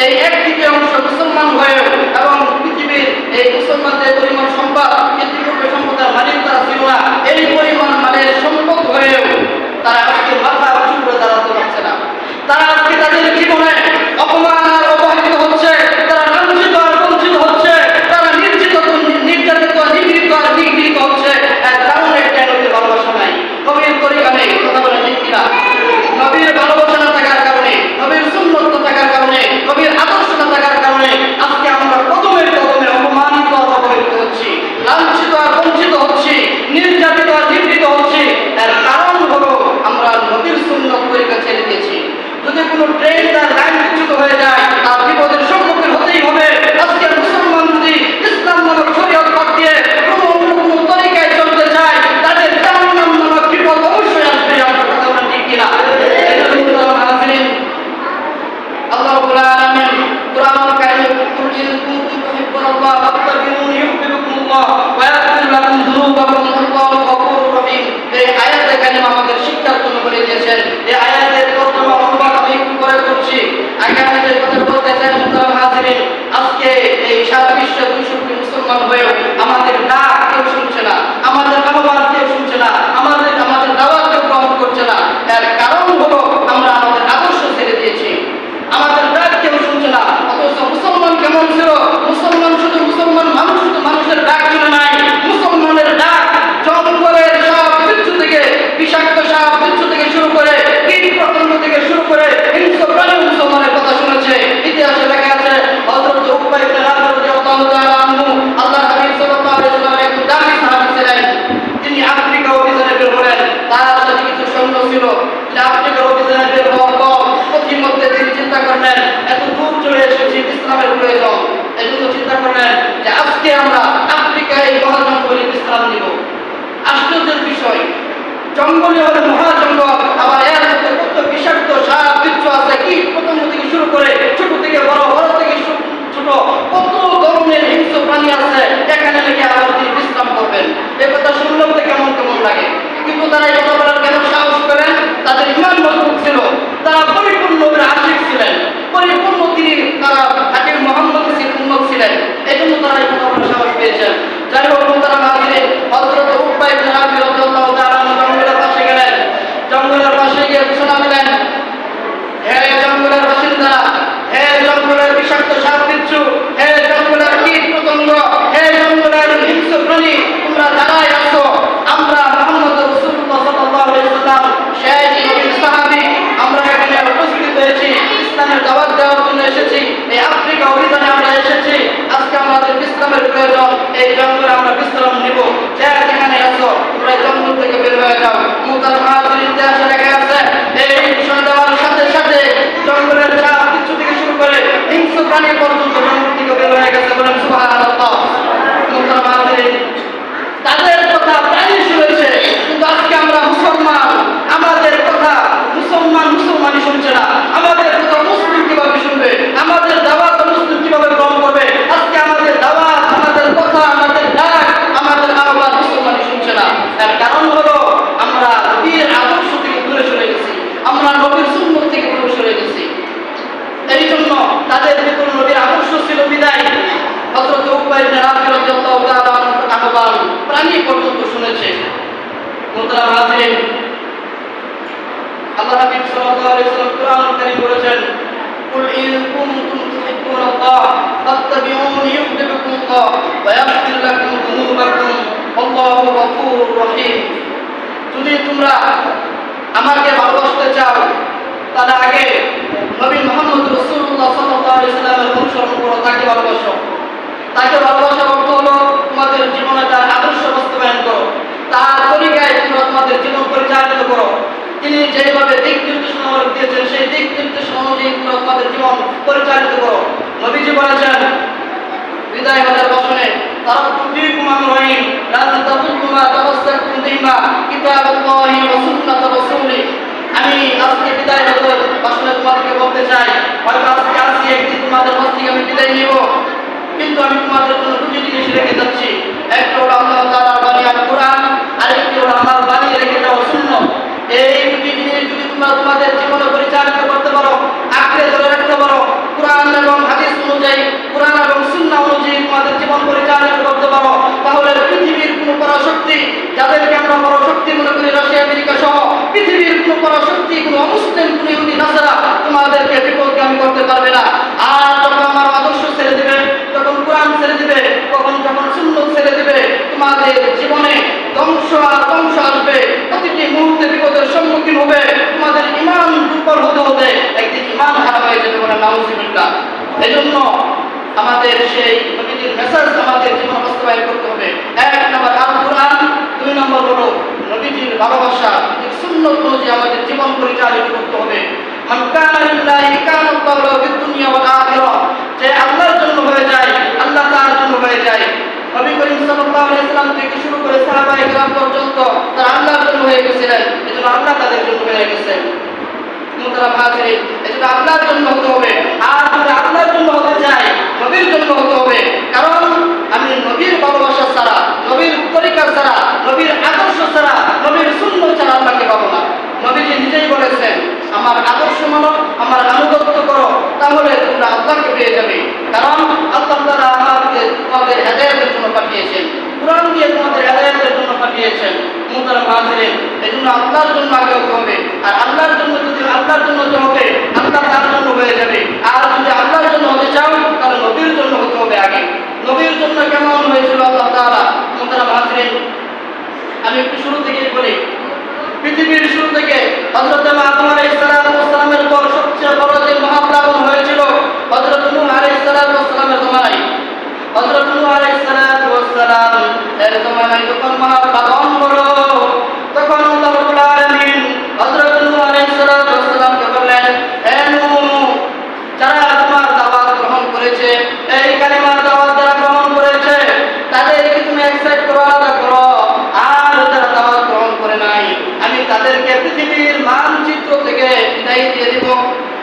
এই 1/3 মুসলমান হয়ে এবং পৃথিবীর এই মুসলমানদের পরিমাণ সম্পদ, ইতিপূর্বে সম্পদের মালিক তারা ছিল না। এই পরিমাণ মানের সম্পদ হয়েও তারা আজকে মাথা উঁচু করে দাঁড়াতে পারছে না। তারা আজকে তাদের জীবনে অপমান আর অবহেলিত হচ্ছে, তারা লাঞ্ছিত আর বঞ্চিত হচ্ছে, তারা নির্যাতিত আর নিগৃহীত হচ্ছে। এর কারণ একটাই, নবীর ভালোবাসা নাই, নবীর তরিকা নেই। কথা বলে ঠিক কিনা? নবীর ভালোবাসা না থাকার কারণে, নবীর সুন্নাত না থাকার কারণে, নবীর আদর্শ না থাকার কারণে আজকে আমরা কদমে কদমে অপমানিত আর অবহেলিত হচ্ছি, লাঞ্ছিত আর বঞ্চিত হচ্ছি, নির্যাতিত আর নিপীড়িত হচ্ছি। এর কারণ হলো আমরা নবীর সুন্নাত তরিকা ছেড়ে দিয়েছি। যদি কোনো ট্রেন তার লাইন বিচ্যুত হয়ে যায়, তার বিপদের সম্মুখীন হতেই হবে। আজকে মুসলমান যদি ইসলাম নামক শরীয়ত বাদ দিয়ে কোনো তরিকায় চলতে চায়, তাদের জাহান্নাম নামক বিপদ অবশ্যই আসবে। আমরা কথা বলা ঠিক কিনা? আল্লাহ রাব্বুল আলামিন কুরআনুল কারীমে কুল ইন কুনতুম তুহিব্বুনাল্লাহ ফাত্তাবিউনি ইউহিব্বুকুমুল্লাহ ওয়া ইয়াগফির লাকুম যুনুবাকুম আল্লাহু গফুরুর রহিম। এই আয়াতে কারিমা আমাদের শিক্ষার জন্য বলে দিয়েছেন। এই আয়াতের তর্জমা অনুবাদ আমি একটু করে করছি। আগে আমি যে কথা বলতে চাই মুহতারাম হাজিরিন, আজকে এই সারা বিশ্বে 200 কোটি মুসলমান হয়েও আমাদের ডাক কেউ শুনছে না, আমাদের আহ্বান কেউ শুনছে না, আমাদের দাওয়াত কেউ গ্রহণ করছে না। এর কারণ হলো আমরা আমাদের আদর্শ ছেড়ে দিয়েছি, আমাদের ডাক কেউ শুনছে না। অথচ মুসলমান কেমন ছিল? মুসলমান শুধু মুসলমান মানুষ, শুধু মানুষের ডাক শুনে নাই, মুসলমানের ডাক জঙ্গলের সাপ বিচ্ছু থেকে, বিষাক্ত সাপ বিচ্ছু থেকে শুরু করে, কীট পতঙ্গ থেকে শুরু করে হিংস্র প্রাণী মুসলমানের কথা শুনেছে। ইতিহাসে লেখা আছে হযরত উকবা ইবনে নাফি রাদিয়াল্লাহু তাআলা আনহু, আল্লাহর হাবিব সাল্লাল্লাহু আলাইহি ওয়াসাল্লামের এক দামি সাহাবী ছিলেন। তিনি আফ্রিকা অভিযানে বের হলেন, তার সাথে কিছু সৈন্য ছিল। আফ্রিকা অভিযানে বের হওয়ার পর মধ্যে তিনি চিন্তা করলেন, এত দূর চলে এসেছি, ইসলামের প্রয়োজন। এই জন্য চিন্তা করলেন যে আজকে আমরা আফ্রিকায় এই মহাজঙ্গলে ইসলাম নিব। আশ্চর্যের বিষয়, জঙ্গলে হলে মহাজঙ্গল, আবার এর মধ্যে কত বিষাক্ত সাপ বিচ্ছু আছে, কীট পতঙ্গ ঘোষণা দিলেন, হে জঙ্গলের বাসিন্দারা, হে জঙ্গলের বিষাক্ত সাপ বিচ্ছু, হে জঙ্গলের কীট পতঙ্গ, হে জঙ্গলের হিংস্র প্রাণী, তোমরা যারাই আছো, আমরা মুহাম্মদ রাসূলুল্লাহ সাল্লাল্লাহু আলাইহি ওয়াসাল্লাম শেষ নবীর সাহাবী, আমরা এখানে উপস্থিত হয়েছি, ইসলামের দাওয়াত দেওয়ার জন্য এসেছি, এই আফ্রিকা অভিযানে আমরা এসেছি। আজকে আমাদের বিশ্রামের প্রয়োজন, এই জঙ্গলে আমরা বিশ্রাম নিব। যে যেখানে আছো তোমরা জঙ্গল থেকে বের হয়ে যাও। মুহতারাম হাজিরিন, ইতিহাসে লেখা আছে এই ঘোষণা দেওয়ার সাথে সাথে জঙ্গলের সাপ বিচ্ছু থেকে শুরু করে হিংস্র প্রাণী পর্যন্ত জঙ্গল থেকে বের হয়ে গেছে। বলেন সুবহানাল্লাহ। মুহতারাম হাজিরিন, তাদের কথা প্রাণী শুনেছে, কিন্তু আজকে আমরা মুসলমান, আমাদের কথা মুসলমানই শুনছে না। আমাদের কথা মুসলিম কিভাবে শুনবে? আমাদের দাওয়াত মুসলিম কিভাবে গ্রহণ করবে? আজকে আমাদের দাওয়াত, আমাদের কথা, আমাদের ডাক, আমাদের আহ্বান মুসলমানই শুনছে না। তার কারণ হলো আমরা নবীর আদর্শ থেকে দূরে সরে গেছি, আমরা নবীর সুন্নাত থেকে দূরে সরে গেছি। এই জন্য তাদের ভিতরে নবীর আদর্শ ছিল বিদায় হযরত উকবা ইবনে রাফি রাদিয়াল্লাহু তাআলা আহ্বান প্রাণী পর্যন্ত শুনেছে। মুহতারাম হাজিরিন, আল্লাহ নবী সাল্লাল্লাহু আলাইহি ওয়াসাল্লাম কোরআনুল কারীম বলেছেন, কুল ইন কুনতুম তুহিব্বুনাল্লাহ ফাত্তাবিউনি ইউহিব্বুকুমুল্লাহ ওয়া ইয়াগফির লাকুম যুনুবাকুম আল্লাহু গফুরুর রহিম। যদি তোমরা আমাকে ভালোবাসতে চাও তাহলে আগে নবী মুহাম্মদ রাসূলুল্লাহ সাল্লাল্লাহু আলাইহি ওয়াসাল্লামের অনুসরণ করো, তাকে ভালোবাসো। তাকে ভালোবাসার অর্থ হলো তোমাদের জীবনে তার আদর্শ বাস্তবায়ন করো, তার তরিকায় তোমরা তোমাদের জীবন পরিচালিত করো। তিনি যেভাবে দিক নির্দেশনা দিয়েছেন সেই দিক নির্দেশনা অনুযায়ী তোমরা তোমাদের জীবন পরিচালিত করো। নবীজি বলেছেন বিদায় হজের ভাষণে, তারাকতু ফীকুম আমরাইন লা তাদুল্লু মা তামাসসাকতুম বিহিমা কিতাবাল্লাহি ওয়া সুন্নাত রাসূলি। আমি আজকে বিদায় হজের ভাষণে তোমাদেরকে বলতে চাই, হয়তো আজকে একদিন তোমাদের মাঝ থেকে আমি বিদায় নিব, কিন্তু আমি তোমাদের জন্য দুটি জিনিস রেখে যাচ্ছি। একটা হলো আল্লাহ তাআলার বাণী আল কোরআন, আরেকটি হলো আমার বাণী রেখে যাওয়া সুন্নাত। এই দুটি জিনিস যদি তোমরা তোমাদের জীবনে পরিচালিত করতে পারো, আঁকড়ে ধরে রাখতে পারো, কোরআন এবং হাদিস অনুযায়ী, কোরআন এবং সুন্নাহ অনুযায়ী তোমাদের জীবন পরিচালিত করতে পারো, তাহলে পৃথিবীর কোনো পরাশক্তি, যাদেরকে আমরা পরাশক্তি মনে করি রাশিয়া আমেরিকা সহ পৃথিবীর কোনো পরাশক্তি, কোনো অমুসলিম, কোনো ইহুদি নাসারা তোমাদেরকে বিপদগামী করতে পারবে না। আর যখন আমার আদর্শ ছেড়ে দিবে, যখন কোরআন ছেড়ে দিবে, যখন সুন্নাত ছেড়ে দিবে, তোমাদের জীবনে ধ্বংস আর ধ্বংস আসবে। প্রতিটি মুহূর্তে বিপদের সম্মুখীন হবে, তোমাদের ঈমান দুর্বল হতে হতে একদিন ঈমান হারা হয়ে যাবে। বলে নাউযুবিল্লাহ। এজন্য আমাদের সেই নবীজির মেসেজ আমাদের জীবন বাস্তবায়ন করতে হবে। এক নম্বর আল কোরআন, দুই নম্বর হলো নবীজির ভালোবাসা, নবীজির সুন্নাত অনুযায়ী আমাদের জীবন পরিচালিত করতে হবে। মান কানা লিল্লাহি কানা আল্লাহু লাহু ফিদ দুনিয়া ওয়াল আখিরাহ। যে আল্লাহর জন্য হয়ে যায়, আল্লাহ তার জন্য হয়ে যায়। নবী করিম সাল্লাল্লাহু আলাইহি ওয়াসাল্লাম থেকে শুরু করে সাহাবায়ে কেরাম পর্যন্ত তারা আল্লাহর জন্য হয়ে গেছিলেন, এজন্য আল্লাহ তাদের জন্য হয়ে গেছেন। মুহতারাম হাজিরিন, এজন্য আল্লাহর জন্য হতে হবে। আর যদি আল্লাহর জন্য হতে চাই, নবীর জন্য হতে হবে। কারণ আমি নবীর ভালোবাসা ছাড়া, নবীর তরিকা ছাড়া, নবীর আদর্শ ছাড়া, নবীর সুন্নাত ছাড়া আল্লাহকে পাবো না। নবীজি নিজেই বলেছেন, আমার আদর্শ মানো, আমার আনুগত্য করো, তাহলে তোমরা আল্লাহকে পেয়ে যাবে। কারণ আল্লাহ তাআলা আমাকে তোমাদের হেদায়েতের জন্য পাঠিয়েছেন, কোরআন দিয়ে তোমাদের হেদায়েতের জন্য পাঠিয়েছেন। মুহতারাম হাজিরিন, এজন্য আল্লাহর জন্য আগে হতে হবে। আর আল্লাহর জন্য যদি আল্লাহর জন্য হতে হবে, আল্লাহ তার জন্য হয়ে যাবে। আর যদি আল্লাহর জন্য হতে চাও, তাহলে নবীর জন্য হতে হবে আগে। নবীর জন্য কেমন হয়েছিল আল্লাহ তাআলা? মুহতারাম হাজিরিন, আমি একটু শুরু থেকেই বলি। পৃথিবীর শুরু থেকে হযরত আদম আলাইহিস সালামের পর সবচেয়ে বড় যে মহাপ্লাবন হয়েছিল হযরত নূহ আলাইহিস সালামের জমানায়। হযরত নূহ আলাইহিস সালাম এর জমানায় যখন মহাপ্লাবন হলো, তখন আল্লাহ রাব্বুল আলামিন হযরত নূহ আলাইহিস সালামকে বললেন, হে নূহ, যারা তোমার দাওয়াত গ্রহণ করেছে, এই কালিমার দাওয়াত যারা গ্রহণ করেছে, তাদেরকে তুমি একসাইড করো, আলাদা করো। আর যারা দাওয়াত গ্রহণ করে নাই, আমি তাদেরকে পৃথিবীর মানচিত্র থেকে বিদায় দিয়ে দিব।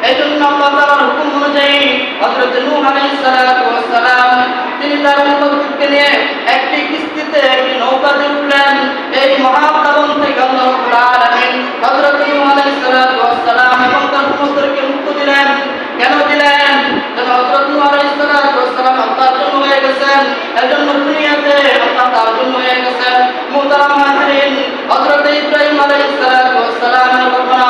এই জন্য আল্লাহ তাআলার হুকুম অনুযায়ী হযরত নূহ আলাইহিস সালাম তিনি তার উম্মতকে নিয়ে একটি কিস্তিতে, একটি নৌকাতে উঠলেন। এই মহাপ্লাবন থেকে আল্লাহ রাব্বুল আলামিন হযরত নূহ আলাইহিস সালাম এবং তার উম্মতকে মুক্ত দিলেন। কেন দিলেন? কারণ হযরত নূহ আলাইহিস সালাম আল্লাহর জন্য হয়ে গেছেন, এজন্য দুনিয়াতে আল্লাহ তার জন্য হয়ে গেছেন। মুহতারাম হাজিরিন, হযরত ইব্রাহিম আলাইহিস সালামের ঘটনা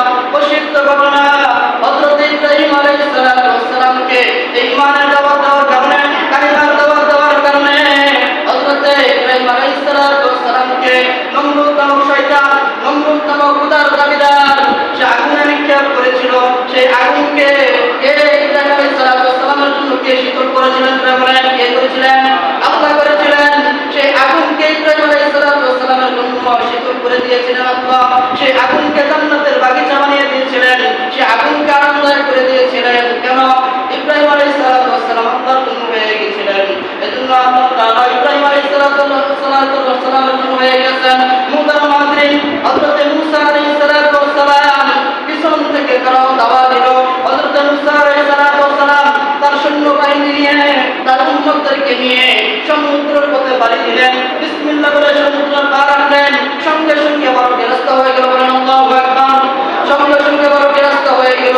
করাও দাওয়া দিল। হযরত মুসা আলাইহিস সালাম তার সৈন্যবাহিনী নিয়ে তার উম্মতদেরকে নিয়ে সমুদ্রের পথে পাড়ি দিলেন। বিসমিল্লাহ বলে সমুদ্র পার হলেন। সঙ্গে সঙ্গে বড় রাস্তা হয়ে গেল। বলেন আল্লাহু আকবার। সঙ্গে সঙ্গে বড় রাস্তা হয়ে গেল।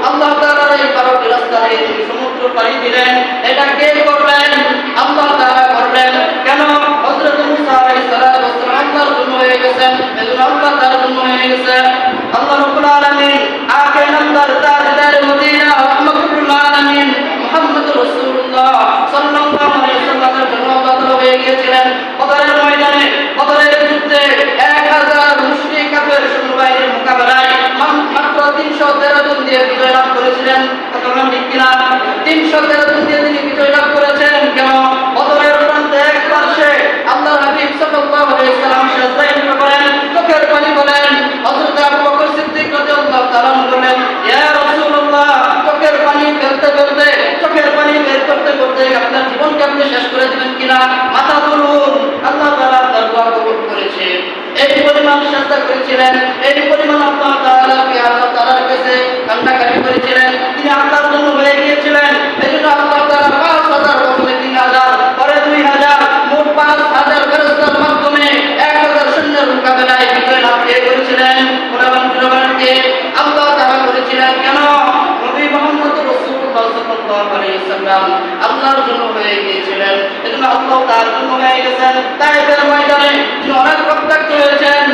আল্লাহ তাআলার এই বড় রাস্তা দিয়ে তিনি সমুদ্র পাড়ি দিলেন। এটা কে করলেন? আল্লাহ তাআলা করলেন। কেন? হযরত মুসা আলাইহিস সালাম আল্লাহর জন্য হয়ে গেছেন, এজন্য আল্লাহ তাআলার জন্য হয়ে গেছেন। আল্লাহ রাব্বুল আলামিন আকেন আল্লাহর তাজদার মদিনা রাহমাতুল আলামিন মুহাম্মদুর রাসূলুল্লাহ সাল্লাল্লাহু আলাইহি ওয়াসাল্লামের জন্য আল্লাহ তাআলা হয়ে গিয়েছিলেন। বদরের ময়দানে, বদরের যুদ্ধে 1000 মুশরিক কাফের সৈন্যবাহিনীর মোকাবেলায় মাত্র 313 জন দিয়ে বিজয় লাভ করেছিলেন। কথা ঠিক কিনা? 313 জন দিয়ে তিনি বিজয় লাভ করেছেন। কেন? বদরের প্রান্তে এক পাশে আল্লাহর হাবিব সাল্লাল্লাহু আলাইহি ওয়াসাল্লাম সিজদায় পড়ে পড়েন, চোখের পানি বলেন। হযরত আবু বকর সিদ্দিক রাদিয়াল্লাহু তাআলা বললেন, ইয়া রাসূলুল্লাহ, চোখের পানি ফেলতে ফেলতে, চোখের পানি বের করতে করতে আপনার জীবনকে আপনি শেষ করে দিবেন কিনা? মাথা তুলুন, আল্লাহ তাআলা তার দোয়া কবুল করেছেন। এই পরিমাণ সিজদা করেছিলেন, এই পরিমাণ আল্লাহ তাআলার কাছে কান্নাকাটি করেছিলেন। তিনি আল্লাহর জন্য হয়ে গিয়েছিলেন। এজন্য আল্লাহ তাআলা 5000 প্রথমে 3000 পরে 2000 মোট 5000 ফেরেশতার মাধ্যমে 1000 সৈন্যের মোকাবেলায় বিজয় লাভ করেছিলেন। কোরআনকে আল্লাহ তাআলা করেছিলেন। কেন? নবী মুহাম্মদ রাসূলুল্লাহ সাল্লাল্লাহু আলাইহি ওয়াসাল্লাম আল্লাহর জন্য হয়ে গিয়েছিলেন। এজন্য আল্লাহ তাআলার জন্য হয়ে গেছেন। তাইফের ময়দানে তিনি অনেক রক্তাক্ত হয়েছেন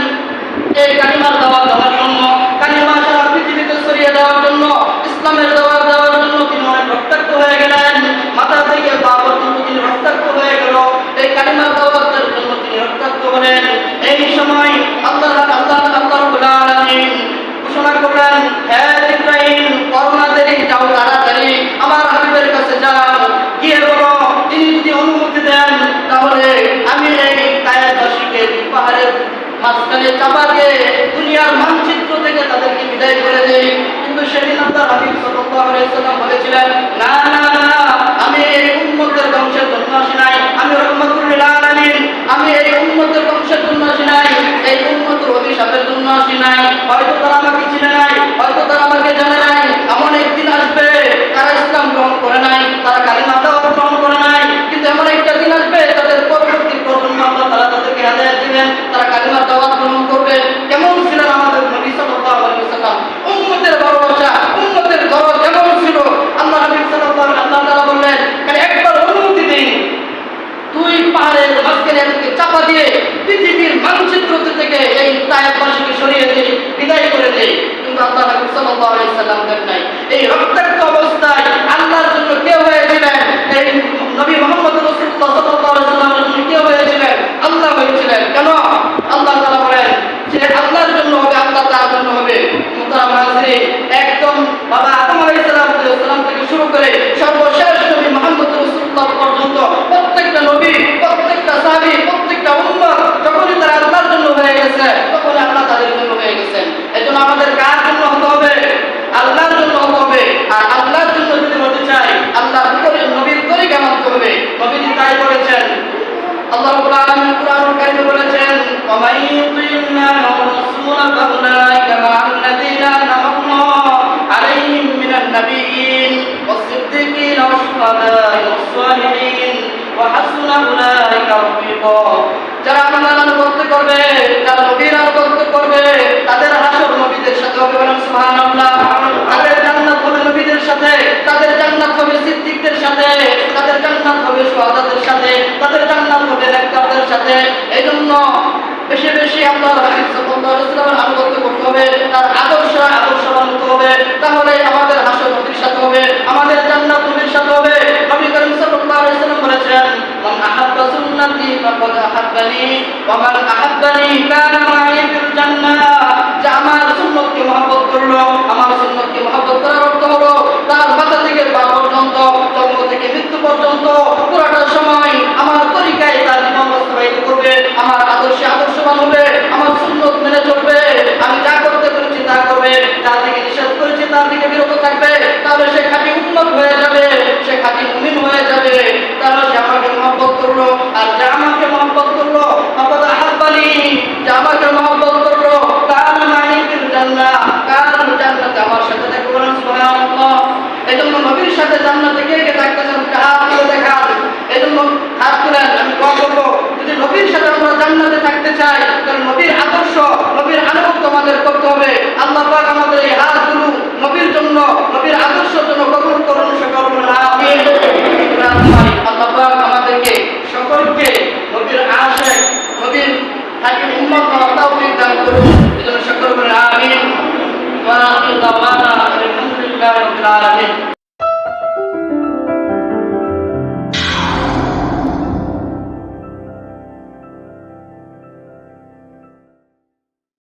এই কালিমার দাওয়াত দেওয়ার জন্য, কালিমা সারা পৃথিবীতে ছড়িয়ে দেওয়ার জন্য, ইসলামের দাওয়াত দেওয়ার জন্য তিনি অনেক রক্তাক্ত হয়ে গেলেন। মাথা থেকে পা পর্যন্ত তিনি রক্তাক্ত হয়ে গেল। এই কালিমার দাওয়াতের জন্য তিনি রক্তাক্ত হলেন। এই সময় আল্লাহ রাব্বুল আলামিন ঘোষণা করলেন, হে জিবরাইল, করোনা দেরি, যাও তাড়াতাড়ি আমার হাবিবের কাছে যাও, গিয়ে বলো তিনি যদি অনুমতি দেন তাহলে আমি এই তায়েফবাসীকে পাহাড়ের মাঝখানে চাপা দিয়ে দুনিয়ার মানচিত্র থেকে তাদেরকে বিদায় করে দেই। কিন্তু সেদিন আল্লাহর হাবিব সাল্লাল্লাহু আলাইহি ওয়াসাল্লাম বলেছিলেন, না না না, আমি এই উম্মতের ধ্বংসের জন্য আসি নাই, আমি রাহমাতুল লিল আলামিন, আমি এই উম্মতের ধ্বংসের জন্য আসি নাই, এই উম্মতের অভিশাপের জন্য আসি নাই। হয়তো তারা আমাকে চিনে নাই, হয়তো তারা আমাকে জানে নাই। এমন একদিন আসবে তারা ইসলাম গ্রহণ করে নাই, তারা কালিমা দাওয়াত গ্রহণ করে নাই, কিন্তু এমন একটা দিন আসবে তাদের পরবর্তী প্রজন্ম আল্লাহ তাআলা তাদেরকে হেদায়েত দিবেন, তারা কালিমা দাওয়াত গ্রহণ করবে। কেমন ছিলেন আমাদের নবী সাল্লাল্লাহু আলাইহি ওয়াসাল্লাম? উম্মতের ভালোবাসা, উম্মতের দরদ কেমন ছিল? আল্লাহ হাবিব সাল্লাল্লাহু আলাইহি ওয়াসাল্লাম তাআলা বললেন, খালি একবার অনুমতি দিন, তুই পাহাড়ের মাঝখানে চাপা দিয়ে পৃথিবীর মানচিত্র থেকে এই তায়েফবাসীকে সরিয়ে দিই, বিদায় করে দেই। কিন্তু আল্লাহ হাবিব সাল্লাল্লাহু আলাইহি ওয়াসাল্লাম দেন নাই। এই রক্তাক্ত অবস্থায় আল্লাহর জন্য কে হয়েছিলেন? এই নবী মুহাম্মদ রাসূলুল্লাহ সাল্লাল্লাহু আলাইহি ওয়াসাল্লামের জন্য কে হয়েছিলেন? আল্লাহ হয়েছিলেন। কেন? আল্লাহ তাআলা বলেন যে আল্লাহর জন্য হবে, আল্লাহ তার জন্য হবে। মুহতারাম হাজিরিন, একদম বাবা আদম আলাইহিস সালাম থেকে শুরু করে সর্বশেষ নবী মুহাম্মদ রাসূলুল্লাহ পর্যন্ত প্রত্যেকটা নবী, প্রত্যেকটা সাহাবী, প্রত্যেকটা উম্মত যখনই তারা আল্লাহর জন্য হয়ে গেছে তখন আল্লাহ তাদের জন্য হয়ে গেছেন। এজন্য আমাদের কার জন্য হতে হবে? আল্লাহর জন্য হতে হবে। আর আল্লাহর জন্য যদি হতে চাই, আল্লাহর নবীর তরিকা মানতে হবে। নবীজি তাই বলেছেন। আল্লাহ রাব্বুল আলামিন কুরআনুল কারীমে বলেছেন, ওয়া মান ইউতি'ল্লাহ ওয়া রাসূলা ফাউলাইকা মা'আল্লাযীনা আন'আল্লাহু আলাইহিম মিনান নাবিয়্যিন ওয়াস-সিদ্দীকিন ওয়াশ-শুহাদা'i ওয়াস-সালিহিন ওয়া হাসুনা উলাইকা রাফীকা। যারা আল্লাহর আনুগত্য করবে, যারা নবীর আনুগত্য করবে, তাদের হাসর নবীদের সাথে হবে। বলেন সুবহানাল্লাহ। তাদের জান্নাত হবে নবীদের সাথে, তাদের জান্নাত হবে সিদ্দিকদের সাথে, তাদের জান্নাত হবে শুহাদাদের সাথে, তাদের জান্নাত হবে নেককারদের সাথে। এইজন্য বেশি বেশি আল্লাহর হাবিব সাল্লাল্লাহু আলাইহি ওয়াসাল্লামের আনুগত্য করতে হবে, তার আদর্শ মানতে হবে। তাহলে আমাদের হাসর নবীর সাথে হবে, আমাদের জান্নাত নবীর সাথে হবে। নবী করিম সাল্লাল্লাহু আলাইহি ওয়াসাল্লাম বলেছেন, মান আহাব্বা সুন্নতি ফাকাদ আহাব্বানি ওয়া মান আহাব্বানি কানা মা'i ফিল জান্নাহ। যে আমার সুন্নতকে মহব্বত করলো, আমার সুন্নতকে মহব্বত করার অর্থ হলো তার মাথা থেকে পা পর্যন্ত, জন্ম থেকে মৃত্যু পর্যন্ত পুরোটা সময় আমার তরিকায় তার জীবন বাস্তবায়িত করবে, আমার আদর্শে আদর্শবান হবে, আমার সুন্নত মেনে চলবে, আমি যা করতে বলেছি তা করবে, যা থেকে নিষেধ করেছি তার থেকে বিরত থাকবে। তাহলে সে খাঁটি উম্মত হয়ে যাবে, সে খাঁটি মুমিন হয়ে যাবে। তাহলে সে আমাকে মহব্বত করলো। আর যে আমাকে মহব্বত করলো, ফাকাদ আহাব্বানি, যে আমাকে মহব্বত করলো, কানা মা'i ফিল জান্নাহ, কানা জান্নাতে আমার সাথে আলহামদুলিল্লাহ।